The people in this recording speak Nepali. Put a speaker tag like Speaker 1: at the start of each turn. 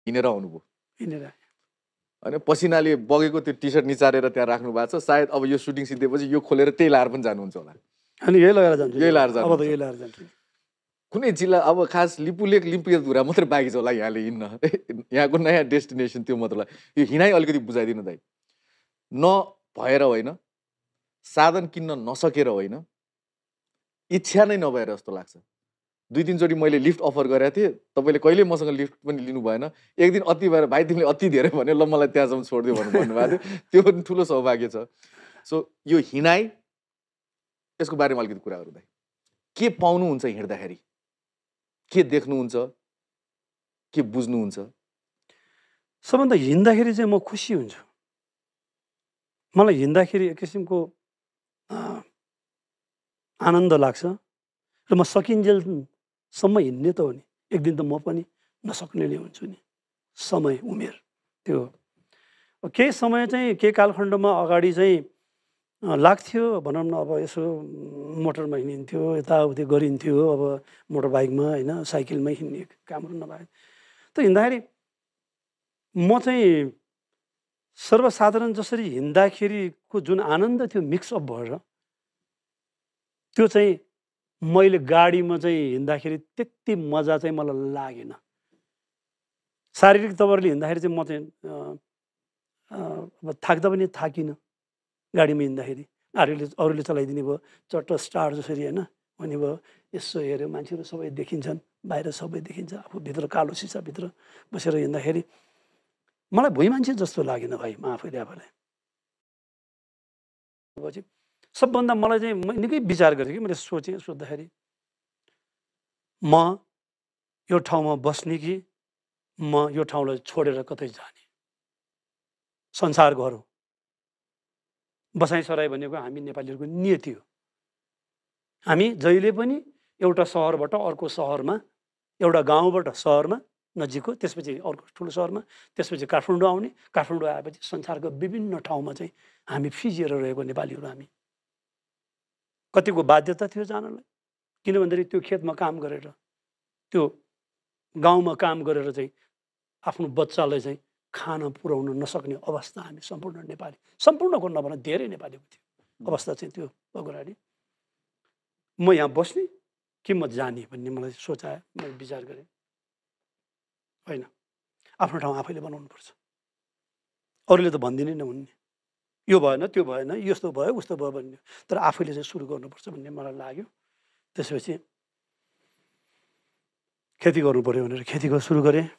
Speaker 1: हिँडेर आउनुभयो
Speaker 2: हिँडेर
Speaker 1: अनि पसिनाले बगेको त्यो टी सर्ट निचारेर त्यहाँ राख्नु भएको छ सायद अब यो सुटिङ सिद्धिएपछि यो खोलेर त्यही लाएर पनि जानुहुन्छ होला
Speaker 2: अनि यही लगाएर जान्छु
Speaker 1: यही लाएर
Speaker 2: अब त यही लाएर जान्छु
Speaker 1: कुनै जिल्ला अब खास लिपुलेक लिम्पुधुरा मात्रै बाँकी छ होला यहाँले हिँड्न यहाँको नयाँ डेस्टिनेसन त्यो मात्र यो हिँडाइ अलिकति बुझाइदिनु दाइ नभएर होइन साधन किन्न नसकेर होइन इच्छा नै नभएर जस्तो लाग्छ 2-3 चोटि मैले लिफ्ट अफर गरेको थिएँ तपाईँले कहिले मसँग लिफ्ट पनि लिनु भएन एक दिन अति भएर भाइ तिमीले अति धेरै भन्यो ल मलाई त्यहाँसम्म छोडिदियो भन्नुभएको थियो त्यो पनि ठुलो सौभाग्य छ सो यो हिँडाइ यसको बारेमा अलिकति कुरा गरौँ दाइ के पाउनुहुन्छ हिँड्दाखेरि के देख्नुहुन्छ के बुझ्नुहुन्छ
Speaker 2: सबभन्दा हिँड्दाखेरि चाहिँ म खुसी हुन्छु मलाई हिँड्दाखेरि एक किसिमको आनन्द लाग्छ र म सकिन्जेलसम्म हिँड्ने त हो नि एक दिन त म पनि नसक्ने नै हुन्छु नि समय उमेर त्यो केही समय चाहिँ केही कालखण्डमा अगाडि चाहिँ लाग्थ्यो भनौँ न अब यसो मोटरमा हिँडिन्थ्यो यताउति गरिन्थ्यो अब मोटर बाइकमा होइन साइकलमै हिँड्ने कामहरू नभए त हिँड्दाखेरि म चाहिँ सर्वसाधारण जसरी हिँड्दाखेरिको जुन आनन्द थियो मिक्सअप भएर त्यो चाहिँ मैले गाडीमा चाहिँ हिँड्दाखेरि त्यति मजा चाहिँ मलाई लागेन शारीरिक तवरले हिँड्दाखेरि चाहिँ म चाहिँ अब थाक्दा पनि थाकिनँ गाडीमा हिँड्दाखेरि अरूले चलाइदिने भयो चट्ट स्टार जसरी होइन हुने भयो यसो हेऱ्यो मान्छेहरू सबै देखिन्छन् बाहिर सबै देखिन्छ आफू भित्र कालो सिसाभित्र बसेर हिँड्दाखेरि मलाई भुइँ मान्छे जस्तो लागेन भाइ म आफैले सबभन्दा मलाई चाहिँ निकै विचार गरेँ कि मैले सोद्धाखेरि म यो ठाउँमा बस्ने कि म यो ठाउँलाई छोडेर कतै जाने संसार घर हो बसाइसराई भनेको हामी नेपालीहरूको नियति हो हामी जहिले पनि एउटा सहरबाट अर्को सहरमा एउटा गाउँबाट सहरमा नजिकको त्यसपछि अर्को ठुलो सहरमा त्यसपछि काठमाडौँ आउने काठमाडौँ आएपछि संसारको विभिन्न ठाउँमा चाहिँ हामी फिजिएर रहेको नेपालीहरू हामी कतिको बाध्यता थियो जानलाई किनभन्दाखेरि त्यो खेतमा काम गरेर त्यो गाउँमा काम गरेर चाहिँ आफ्नो बच्चालाई चाहिँ खाना पुर्याउन नसक्ने अवस्था हामी सम्पूर्ण नेपाली सम्पूर्णको नभन धेरै नेपालीको थियो अवस्था चाहिँ त्यो अगाडि म यहाँ बस्ने कि म जाने भन्ने मलाई सोचाए मैले विचार गरेँ होइन आफ्नो ठाउँ आफैले बनाउनुपर्छ अरूले त भनिदिनै नहुने यो भएन त्यो भएन यस्तो भयो उस्तो भयो भन्ने तर आफैले चाहिँ सुरु गर्नुपर्छ भन्ने मलाई लाग्यो त्यसपछि खेती गर्नु पऱ्यो भनेर खेती सुरु गरेँ